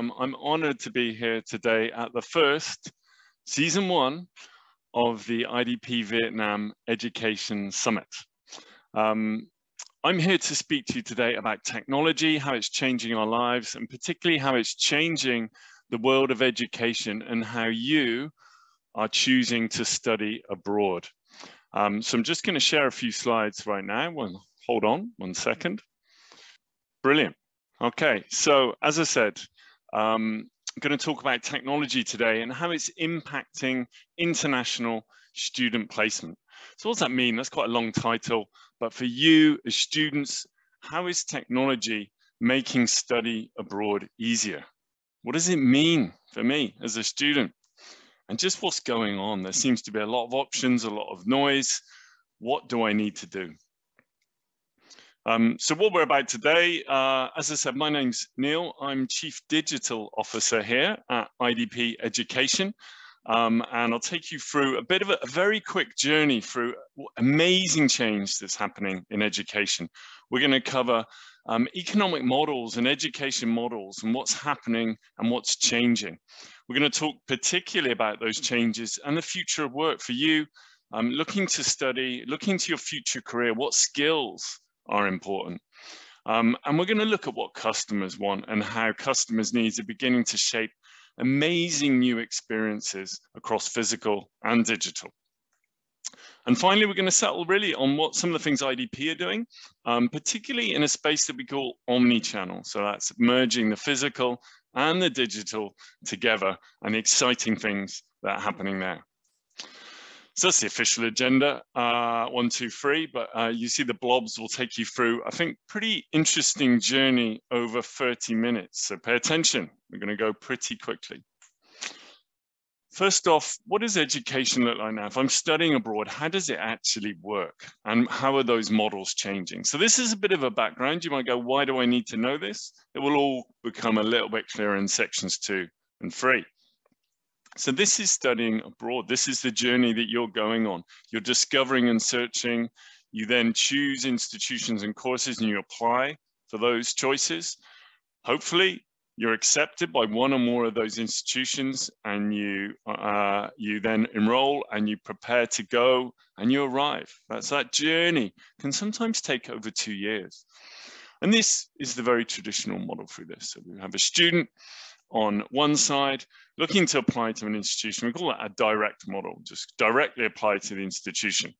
I'm honored to be here today at the first season 1 of the IDP Vietnam Education Summit. I'm here to speak to you today about technology, how it's changing our lives, and particularly how it's changing the world of education and how you are choosing to study abroad. So I'm just going to share a few slides right now. Hold on 1 second. Brilliant. Okay, so as I said, I'm going to talk about technology today and how it's impacting international student placement. So what does that mean? That's quite a long title, but for you as students, how is technology making study abroad easier? What does it mean for me as a student? And just what's going on? There seems to be a lot of options, a lot of noise. What do I need to do? So what we're about today, as I said, my name's Neil. I'm Chief Digital Officer here at IDP Education. And I'll take you through a bit of a very quick journey through amazing change that's happening in education. We're going to cover economic models and education models and what's happening and what's changing. We're going to talk particularly about those changes and the future of work for you, looking to study, looking to your future career, what skills are important. And we're going to look at what customers want and how customers' needs are beginning to shape amazing new experiences across physical and digital. And finally, we're going to settle really on what some of the things IDP are doing, particularly in a space that we call omni-channel. So that's merging the physical and the digital together and the exciting things that are happening there. So that's the official agenda, 1, 2, 3, but you see the blobs will take you through, I think, pretty interesting journey over 30 minutes. So pay attention, we're going to go pretty quickly. First off, what does education look like now? If I'm studying abroad, how does it actually work? And how are those models changing? So this is a bit of a background. You might go, why do I need to know this? It will all become a little bit clearer in sections 2 and 3. So this is studying abroad. This is the journey that you're going on. You're discovering and searching. You then choose institutions and courses and you apply for those choices. Hopefully you're accepted by one or more of those institutions and you then enroll and you prepare to go and you arrive. That's that journey. Can sometimes take over 2 years. And this is the very traditional model through this. So we have a student on one side, looking to apply to an institution. We call that a direct model, just directly apply to the institution.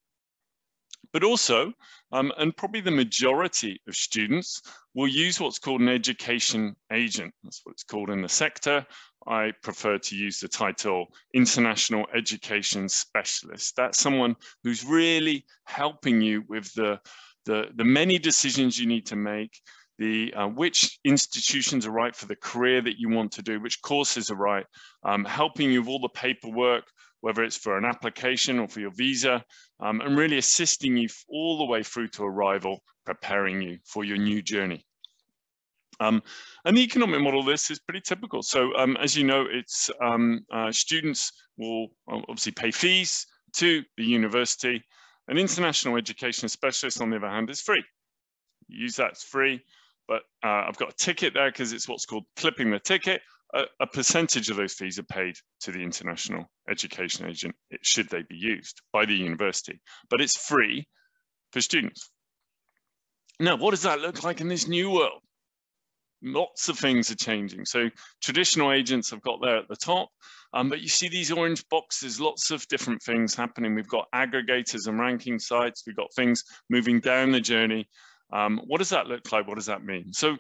But also, and probably the majority of students will use what's called an education agent. That's what it's called in the sector. I prefer to use the title International Education Specialist. That's someone who's really helping you with the many decisions you need to make, which institutions are right for the career that you want to do, which courses are right, helping you with all the paperwork, whether it's for an application or for your visa, and really assisting you all the way through to arrival, preparing you for your new journey. And the economic model of this is pretty typical. So as you know, it's students will obviously pay fees to the university. An international education specialist, on the other hand, is free. You use that, it's free. But I've got a ticket there because it's what's called clipping the ticket. A percentage of those fees are paid to the international education agent, should they be used by the university. But it's free for students. Now, what does that look like in this new world? Lots of things are changing. So traditional agents I've got there at the top, but you see these orange boxes, lots of different things happening. We've got aggregators and ranking sites. We've got things moving down the journey. What does that look like? What does that mean? So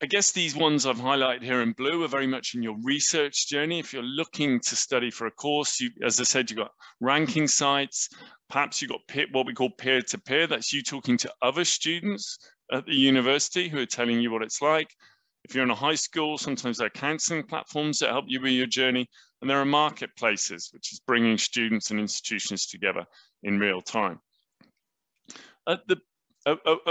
I guess these ones I've highlighted here in blue are very much in your research journey. If you're looking to study for a course, as I said, you've got ranking sites. Perhaps you've got what we call peer-to-peer. That's you talking to other students at the university who are telling you what it's like. If you're in a high school, sometimes there are counseling platforms that help you with your journey. And there are marketplaces, which is bringing students and institutions together in real time. At the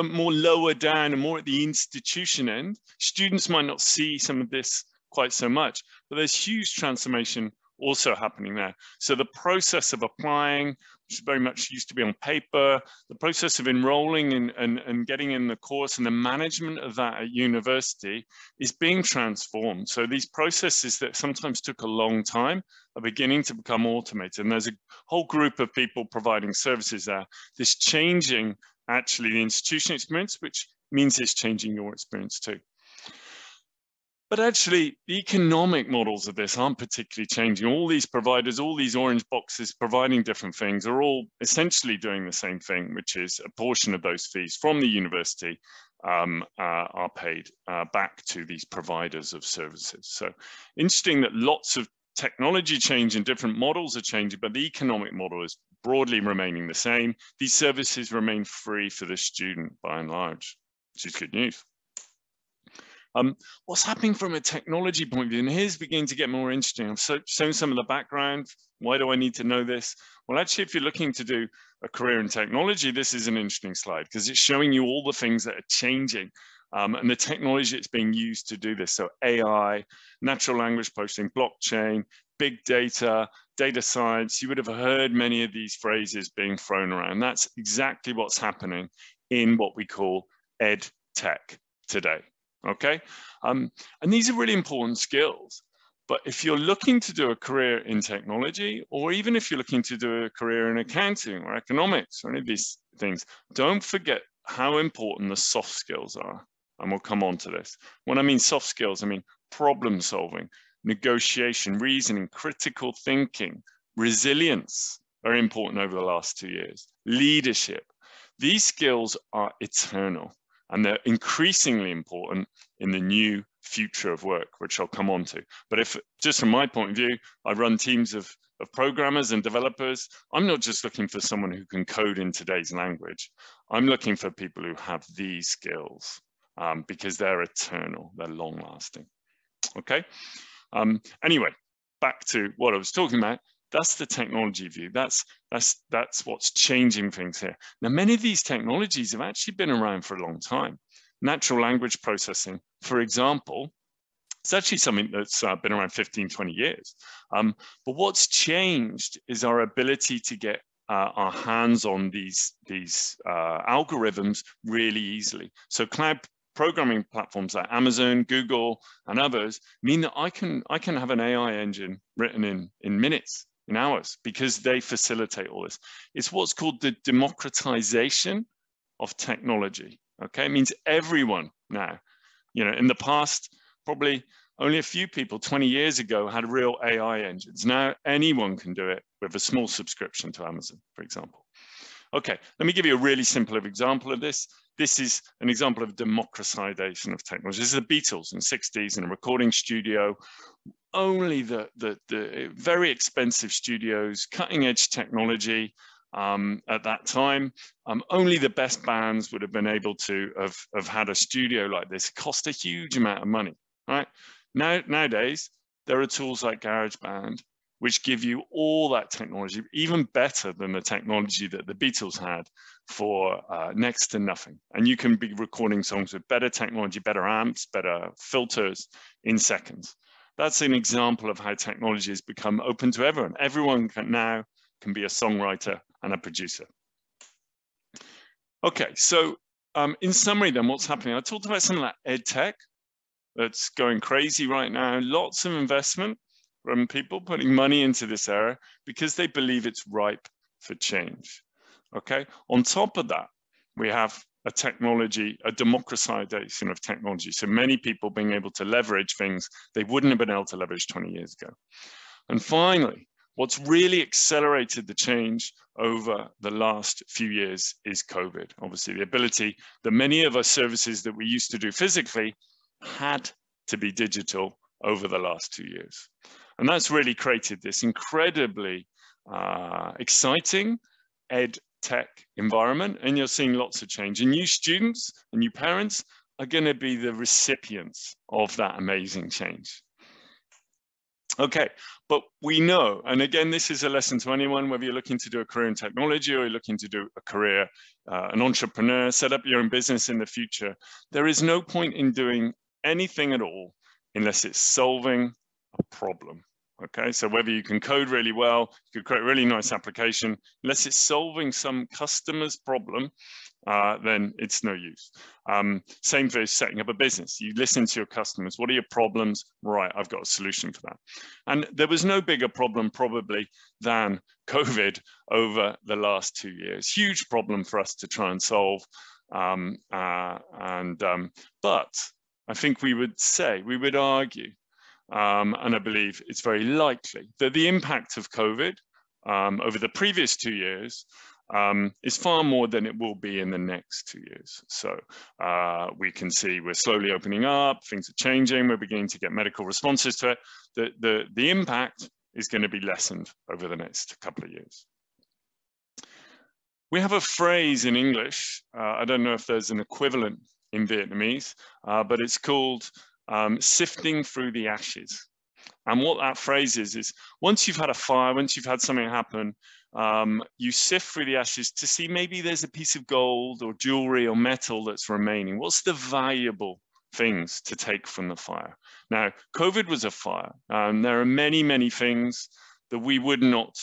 more lower down and more at the institution end, students might not see some of this quite so much, but there's huge transformation also happening there. So the process of applying, which very much used to be on paper, the process of enrolling and getting in the course and the management of that at university is being transformed. So these processes that sometimes took a long time are beginning to become automated. And there's a whole group of people providing services there. This changing actually the institution experience, which means it's changing your experience too. But actually, the economic models of this aren't particularly changing. All these providers, all these orange boxes providing different things are all essentially doing the same thing, which is a portion of those fees from the university are paid back to these providers of services. So interesting that lots of technology change and different models are changing, but the economic model is broadly remaining the same. These services remain free for the student by and large, which is good news. What's happening from a technology point of view, and here's beginning to get more interesting. I've shown some of the background. Why do I need to know this? Well, actually, if you're looking to do a career in technology, this is an interesting slide because it's showing you all the things that are changing and the technology that's being used to do this. So AI, natural language processing, blockchain, big data, data science. You would have heard many of these phrases being thrown around. That's exactly what's happening in what we call ed tech today. Okay, and these are really important skills. But if you're looking to do a career in technology, or even if you're looking to do a career in accounting or economics or any of these things, don't forget how important the soft skills are. And we'll come on to this. When I mean soft skills, I mean problem solving, negotiation, reasoning, critical thinking, resilience, very important over the last 2 years, leadership. These skills are eternal. And they're increasingly important in the new future of work, which I'll come on to. But if, just from my point of view, I run teams of programmers and developers, I'm not just looking for someone who can code in today's language. I'm looking for people who have these skills because they're eternal, they're long lasting. Okay. Anyway, back to what I was talking about. That's the technology view. That's what's changing things here. Now, many of these technologies have actually been around for a long time. Natural language processing, for example, it's actually something that's been around 15, 20 years. But what's changed is our ability to get our hands on these algorithms really easily. So cloud programming platforms like Amazon, Google, and others mean that I can have an AI engine written in minutes, in hours, because they facilitate all this. It's what's called the democratization of technology. Okay, it means everyone now, in the past, probably only a few people 20 years ago had real AI engines. Now anyone can do it with a small subscription to Amazon, for example. Okay, let me give you a really simple example of this. This is an example of democratization of technology. This is the Beatles in the 60s in a recording studio. Only the very expensive studios, cutting edge technology at that time. Only the best bands would have been able to have had a studio like this. It cost a huge amount of money, right? Nowadays, there are tools like GarageBand, which give you all that technology, even better than the technology that the Beatles had for next to nothing. And you can be recording songs with better technology, better amps, better filters in seconds. That's an example of how technology has become open to everyone. Everyone now can be a songwriter and a producer. Okay, so in summary then, what's happening? I talked about some of that ed tech that's going crazy right now. Lots of investment from people putting money into this area because they believe it's ripe for change. Okay, on top of that, we have a democratization of technology. So many people being able to leverage things they wouldn't have been able to leverage 20 years ago. And finally, what's really accelerated the change over the last few years is COVID. Obviously, the ability that many of our services that we used to do physically had to be digital over the last 2 years. And that's really created this incredibly exciting ed tech environment, and you're seeing lots of change. And new students and new parents are going to be the recipients of that amazing change. Okay, but we know, and again, this is a lesson to anyone, whether you're looking to do a career in technology or you're looking to do a career, an entrepreneur, set up your own business in the future, there is no point in doing anything at all unless it's solving a problem. Okay, so whether you can code really well, you could create a really nice application, unless it's solving some customer's problem, then it's no use. Same for setting up a business. You listen to your customers. What are your problems? Right, I've got a solution for that. And there was no bigger problem probably than COVID over the last 2 years. Huge problem for us to try and solve. But I think we would argue, and I believe it's very likely that the impact of COVID over the previous 2 years is far more than it will be in the next 2 years. So we can see we're slowly opening up, things are changing, we're beginning to get medical responses to it. The impact is going to be lessened over the next couple of years. We have a phrase in English, I don't know if there's an equivalent in Vietnamese, but it's called sifting through the ashes. And what that phrase is once you've had a fire, once you've had something happen, you sift through the ashes to see maybe there's a piece of gold or jewelry or metal that's remaining. What's the valuable things to take from the fire? Now, COVID was a fire. There are many, many things that we would not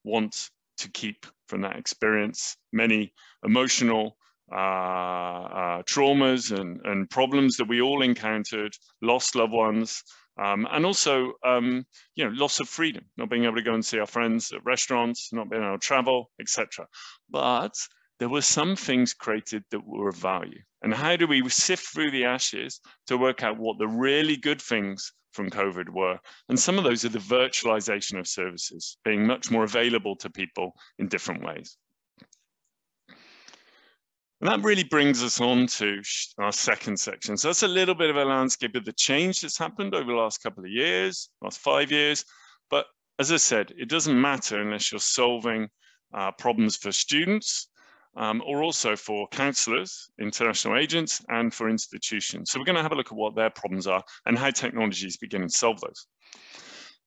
want to keep from that experience. Many emotional traumas and problems that we all encountered, lost loved ones, and also, loss of freedom, not being able to go and see our friends at restaurants, not being able to travel, etc. But there were some things created that were of value. And how do we sift through the ashes to work out what the really good things from COVID were? And some of those are the virtualization of services, being much more available to people in different ways. And that really brings us on to our second section. So that's a little bit of a landscape of the change that's happened over the last couple of years, last 5 years. But as I said, it doesn't matter unless you're solving problems for students or also for counselors, international agents, and for institutions. So we're going to have a look at what their problems are and how technology is beginning to solve those.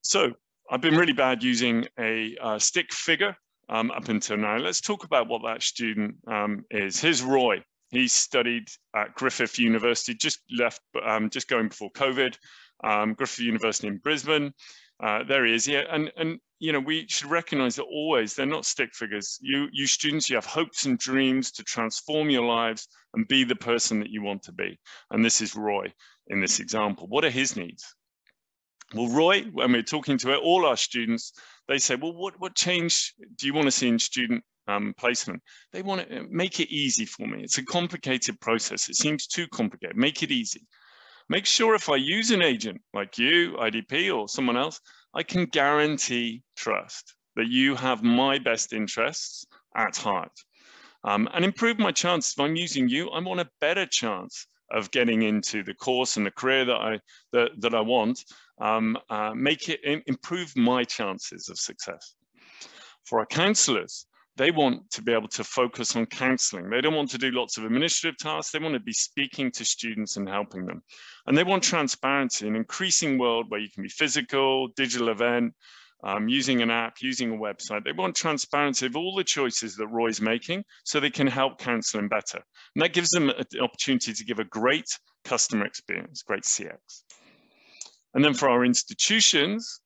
So I've been really bad using a stick figure up until now. Let's talk about what that student is. Here's Roy. He studied at Griffith University, just left, just going before COVID, Griffith University in Brisbane. There he is. Yeah, and we should recognize that always they're not stick figures. You students, you have hopes and dreams to transform your lives and be the person that you want to be. And this is Roy in this example. What are his needs? Well, Roy, when we're talking to all our students, they say, well, what change do you want to see in student placement? They want to make it easy for me. It's a complicated process. It seems too complicated. Make it easy. Make sure if I use an agent like you, IDP, or someone else, I can guarantee trust that you have my best interests at heart. And improve my chances. If I'm using you, I want a better chance of getting into the course and the career that I want. Improve my chances of success. For our counselors, they want to be able to focus on counseling. They don't want to do lots of administrative tasks. They want to be speaking to students and helping them. And they want transparency, an increasing world where you can be physical, digital event, using an app, using a website. They want transparency of all the choices that Roy's making so they can help counseling better. And that gives them an opportunity to give a great customer experience, great CX. And then for our institutions,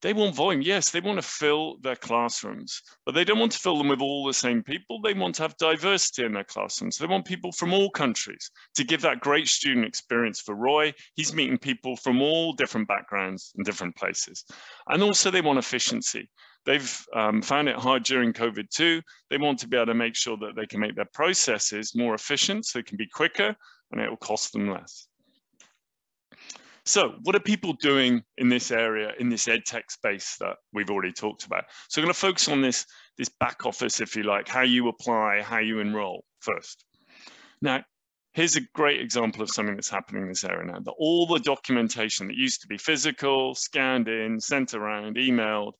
they want volume. Yes, they want to fill their classrooms, but they don't want to fill them with all the same people. They want to have diversity in their classrooms. They want people from all countries to give that great student experience for Roy. He's meeting people from all different backgrounds and different places. And also they want efficiency. They've found it hard during COVID too. They want to be able to make sure that they can make their processes more efficient so it can be quicker and it will cost them less. So what are people doing in this area, in this EdTech space that we've already talked about? So I'm going to focus on this back office, if you like, how you apply, how you enroll first. Now, here's a great example of something that's happening in this area now. That all the documentation that used to be physical, scanned in, sent around, emailed,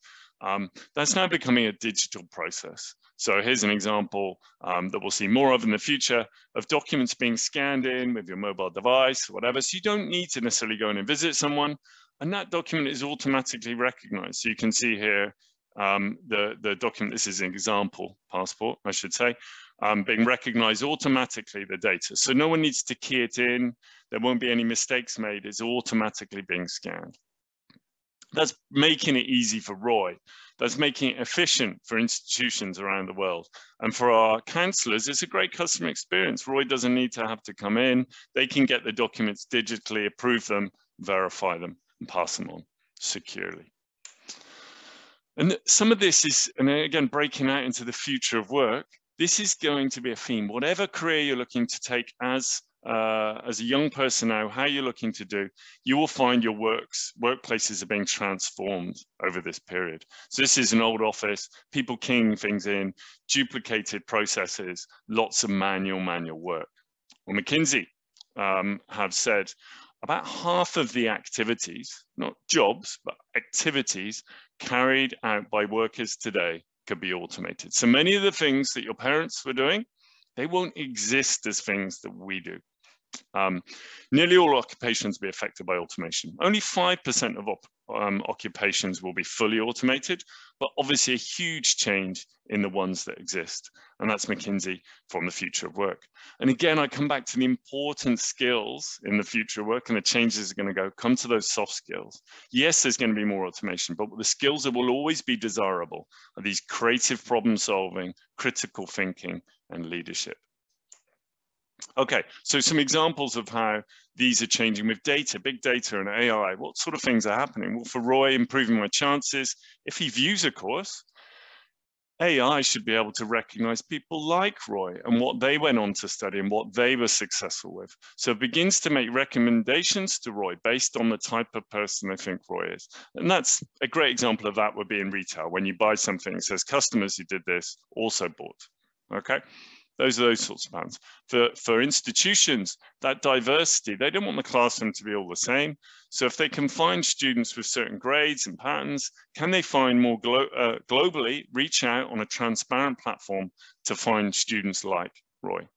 that's now becoming a digital process. So here's an example that we'll see more of in the future of documents being scanned in with your mobile device or whatever. So you don't need to necessarily go in and visit someone, and that document is automatically recognized. So you can see here the document, this is an example passport, I should say, being recognized automatically, the data. So no one needs to key it in. There won't be any mistakes made. It's automatically being scanned. That's making it easy for Roy. That's making it efficient for institutions around the world. And for our counsellors, it's a great customer experience. Roy doesn't need to have to come in. They can get the documents digitally, approve them, verify them, and pass them on securely. And some of this is, and again, breaking out into the future of work, this is going to be a theme. Whatever career you're looking to take as a young person now, how you're looking to do, you will find your workplaces are being transformed over this period. So this is an old office, people keying things in, duplicated processes, lots of manual work. Well, McKinsey have said about half of the activities, not jobs, but activities carried out by workers today could be automated. So many of the things that your parents were doing, they won't exist as things that we do. Nearly all occupations will be affected by automation. Only 5% of occupations will be fully automated, but obviously a huge change in the ones that exist. And that's McKinsey from the future of work. And again, I come back to the important skills in the future of work, and the changes are going to come to those soft skills. Yes, there's going to be more automation, but the skills that will always be desirable are these creative problem solving, critical thinking, and leadership. Okay, so some examples of how these are changing with data, big data and AI. What sort of things are happening? Well, for Roy, improving my chances. If he views a course, AI should be able to recognize people like Roy and what they went on to study and what they were successful with. So it begins to make recommendations to Roy based on the type of person they think Roy is. And that's a great example of that would be in retail. When you buy something, it says customers who did this also bought, okay? Those are those sorts of patterns. For institutions, that diversity, they don't want the classroom to be all the same. So if they can find students with certain grades and patterns, can they find more globally, reach out on a transparent platform to find students like Roy?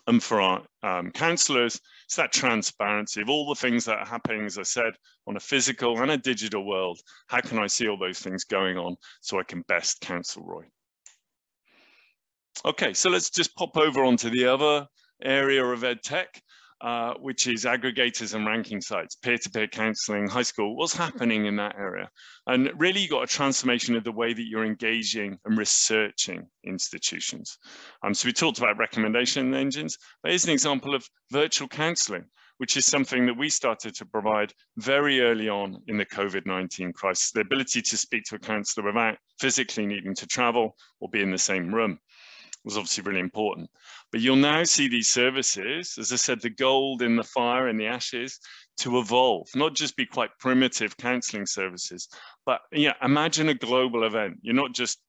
And for our counsellors, it's that transparency of all the things that are happening, as I said, on a physical and a digital world. How can I see all those things going on so I can best counsel Roy? Okay, so let's just pop over onto the other area of ed tech, which is aggregators and ranking sites, peer-to-peer counseling, high school. What's happening in that area? And really, you got a transformation of the way that you're engaging and researching institutions. So we talked about recommendation engines. Here's an example of virtual counseling, which is something that we started to provide very early on in the COVID-19 crisis, the ability to speak to a counselor without physically needing to travel or be in the same room. Was obviously really important. But you'll now see these services, as I said, the gold in the fire and the ashes, to evolve, not just be quite primitive counseling services, but yeah, imagine a global event. You're not just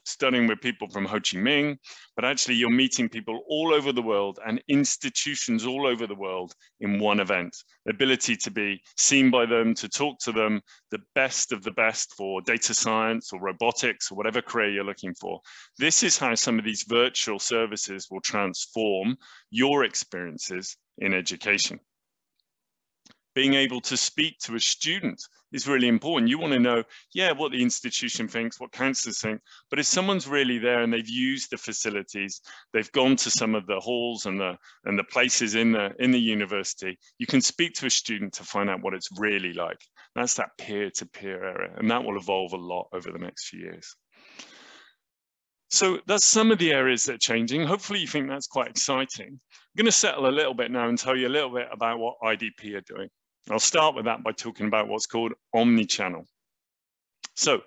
studying with people from Ho Chi Minh, but actually you're meeting people all over the world and institutions all over the world in one event. The ability to be seen by them, to talk to them, the best of the best for data science or robotics or whatever career you're looking for. This is how some of these virtual services will transform your experiences in education. Being able to speak to a student is really important. You want to know, yeah, what the institution thinks, what counsellors think, but if someone's really there and they've used the facilities, they've gone to some of the halls and the places in the university, you can speak to a student to find out what it's really like. That's that peer-to-peer area, and that will evolve a lot over the next few years. So that's some of the areas that are changing. Hopefully you think that's quite exciting. I'm going to settle a little bit now and tell you a little bit about what IDP are doing. I'll start with that by talking about what's called omnichannel. So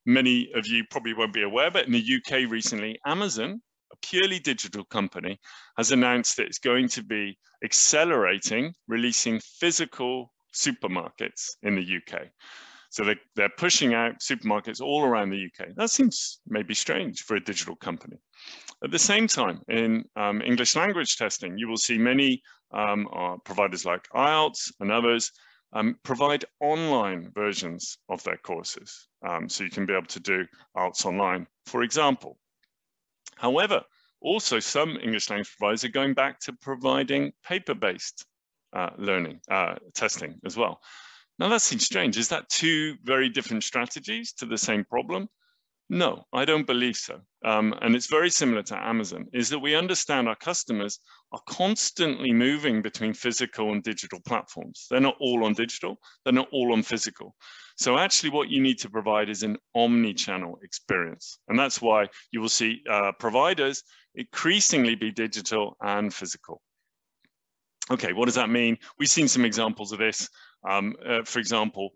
many of you probably won't be aware, but in the UK recently, Amazon, a purely digital company, has announced that it's going to be accelerating releasing physical supermarkets in the UK. So they're pushing out supermarkets all around the UK. That seems maybe strange for a digital company. At the same time, in English language testing, you will see many providers like IELTS and others provide online versions of their courses. So you can be able to do IELTS online, for example. However, also some English language providers are going back to providing paper-based learning, testing as well. Now that seems strange. Is that two very different strategies to the same problem? No, I don't believe so. And it's very similar to Amazon, is that we understand our customers are constantly moving between physical and digital platforms. They're not all on digital, they're not all on physical. So actually what you need to provide is an omni-channel experience. And that's why you will see providers increasingly be digital and physical. Okay, what does that mean? We've seen some examples of this. For example,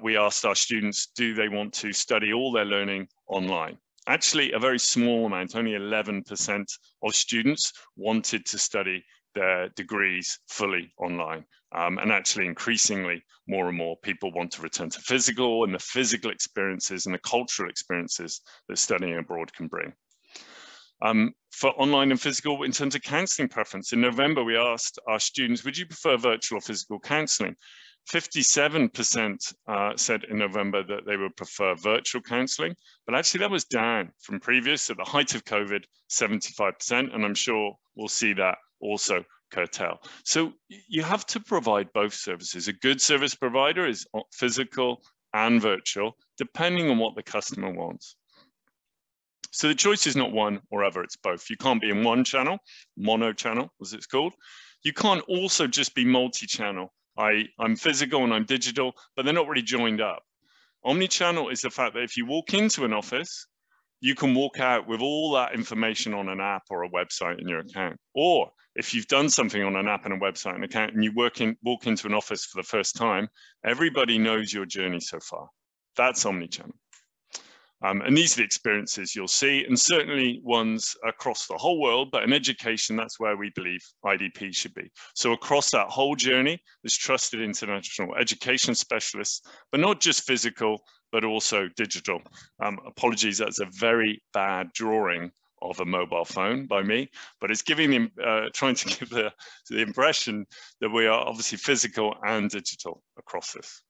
we asked our students, do they want to study all their learning online? Actually, a very small amount, only 11% of students wanted to study their degrees fully online. And actually, increasingly, more and more people want to return to physical and the physical experiences and the cultural experiences that studying abroad can bring. For online and physical, in terms of counselling preference, in November, we asked our students, would you prefer virtual or physical counselling? 57% said in November that they would prefer virtual counselling, but actually that was down from previous, at the height of COVID, 75%, and I'm sure we'll see that also curtail. So you have to provide both services. A good service provider is physical and virtual, depending on what the customer wants. So the choice is not one or other, it's both. You can't be in one channel, mono channel as it's called. You can't also just be multi-channel. I'm physical and I'm digital, but they're not really joined up. Omni-channel is the fact that if you walk into an office, you can walk out with all that information on an app or a website in your account. Or if you've done something on an app and a website and account and you walk into an office for the first time, everybody knows your journey so far. That's omni-channel. And these are the experiences you'll see, and certainly ones across the whole world, but in education, that's where we believe IDP should be. So across that whole journey, there's trusted international education specialists, but not just physical, but also digital. Apologies, that's a very bad drawing of a mobile phone by me, but it's giving them, trying to give the impression that we are obviously physical and digital across this.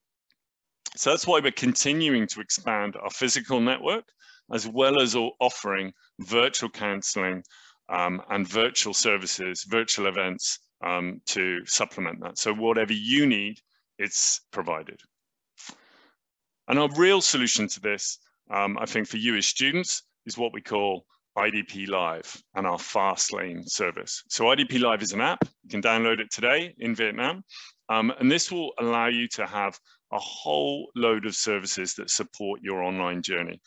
So that's why we're continuing to expand our physical network, as well as offering virtual counselling and virtual services, virtual events to supplement that. So whatever you need, it's provided. And our real solution to this, I think for you as students, is what we call IDP Live and our Fast Lane service. So IDP Live is an app. You can download it today in Vietnam. And this will allow you to have a whole load of services that support your online journey.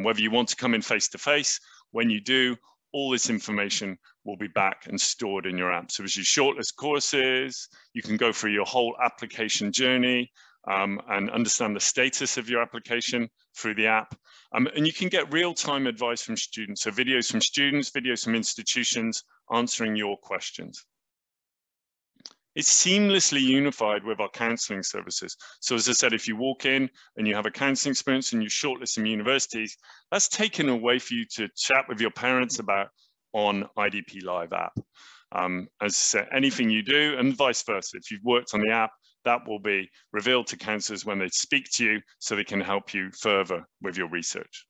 Whether you want to come in face-to-face, when you do, all this information will be back and stored in your app. So as you shortlist courses, you can go through your whole application journey and understand the status of your application through the app. And you can get real-time advice from students. So videos from students, videos from institutions answering your questions. It's seamlessly unified with our counselling services. So as I said, if you walk in and you have a counselling experience and you shortlist some universities, that's taken away for you to chat with your parents about on IDP Live app. As I said, anything you do and vice versa. If you've worked on the app, that will be revealed to counsellors when they speak to you so they can help you further with your research.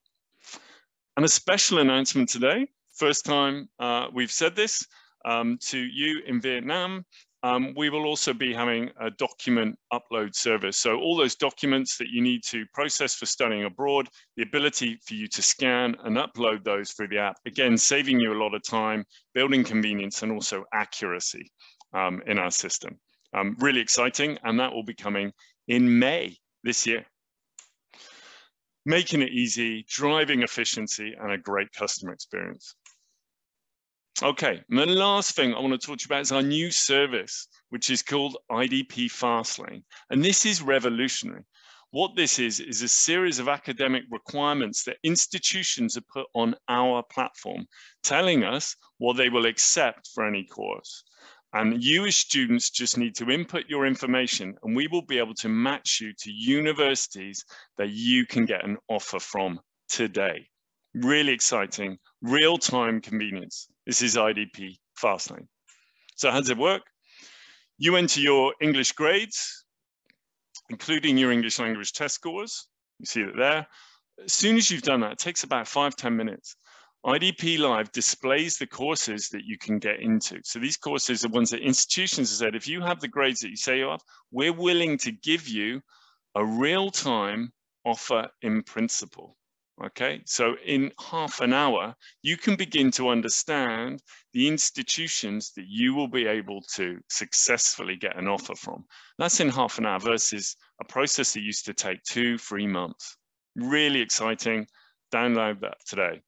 And a special announcement today, first time we've said this to you in Vietnam. We will also be having a document upload service. So all those documents that you need to process for studying abroad, the ability for you to scan and upload those through the app, again, saving you a lot of time, building convenience and also accuracy in our system. Really exciting, and that will be coming in May this year. Making it easy, driving efficiency and a great customer experience. Okay, and the last thing I want to talk to you about is our new service, which is called Idp Fastlane. And this is revolutionary. What this is a series of academic requirements that institutions have put on our platform, telling us what they will accept for any course. And you as students just need to input your information and we will be able to match you to universities that you can get an offer from today. Really exciting, real-time convenience. This is IDP Fastlane. So how does it work? You enter your English grades, including your English language test scores. You see it there. As soon as you've done that, it takes about 5–10 minutes. IDP Live displays the courses that you can get into. So these courses are ones that institutions have said, if you have the grades that you say you have, we're willing to give you a real-time offer in principle. Okay, so in half an hour, you can begin to understand the institutions that you will be able to successfully get an offer from. That's in half an hour versus a process that used to take 2-3 months. Really exciting. Download that today.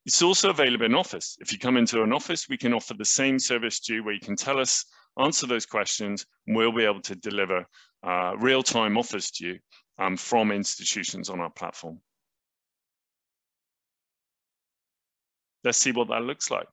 It's also available in Office. If you come into an office, we can offer the same service to you where you can tell us, answer those questions, and we'll be able to deliver real-time offers to you from institutions on our platform. Let's see what that looks like.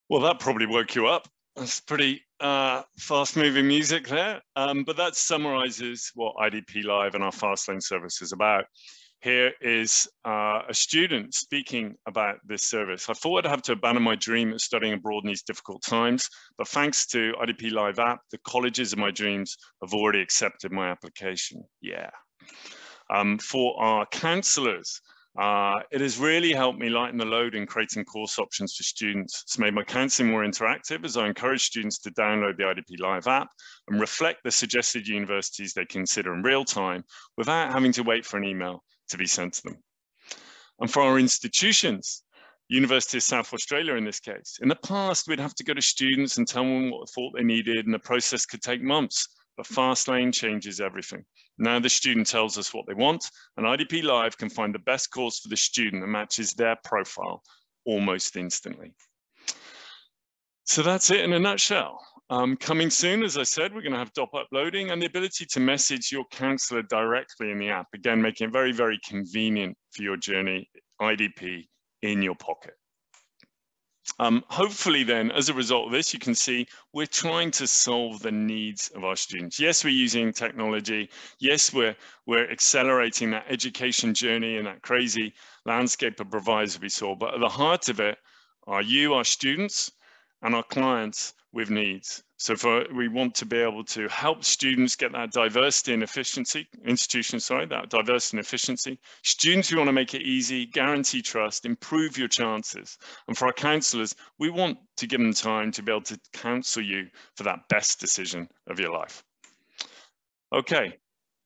Well, that probably woke you up. That's pretty fast-moving music there, but that summarizes what IDP Live and our Fastlane service is about. Here is a student speaking about this service. I thought I'd have to abandon my dream of studying abroad in these difficult times, but thanks to IDP Live app, the colleges of my dreams have already accepted my application. Yeah. For our counselors, it has really helped me lighten the load in creating course options for students. It's made my counselling more interactive as I encourage students to download the IDP Live app and reflect the suggested universities they consider in real time without having to wait for an email to be sent to them. And for our institutions, University of South Australia in this case, in the past, we'd have to go to students and tell them what thought they needed, and the process could take months. But Fastlane changes everything. Now the student tells us what they want, and IDP Live can find the best course for the student that matches their profile almost instantly. So that's it in a nutshell. Coming soon, as I said, we're going to have DOP uploading and the ability to message your counselor directly in the app, again, making it very, very convenient for your journey, IDP in your pocket. Hopefully then, as a result of this, you can see we're trying to solve the needs of our students. Yes, we're using technology. Yes, we're accelerating that education journey and that crazy landscape of providers we saw. But at the heart of it are you, our students, and our clients with needs. So we want to be able to help students get that diversity and efficiency, that diversity and efficiency. Students, we want to make it easy, guarantee trust, improve your chances. And for our counselors, we want to give them time to be able to counsel you for that best decision of your life. Okay,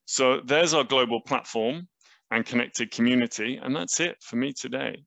so there's our global platform and connected community, and that's it for me today.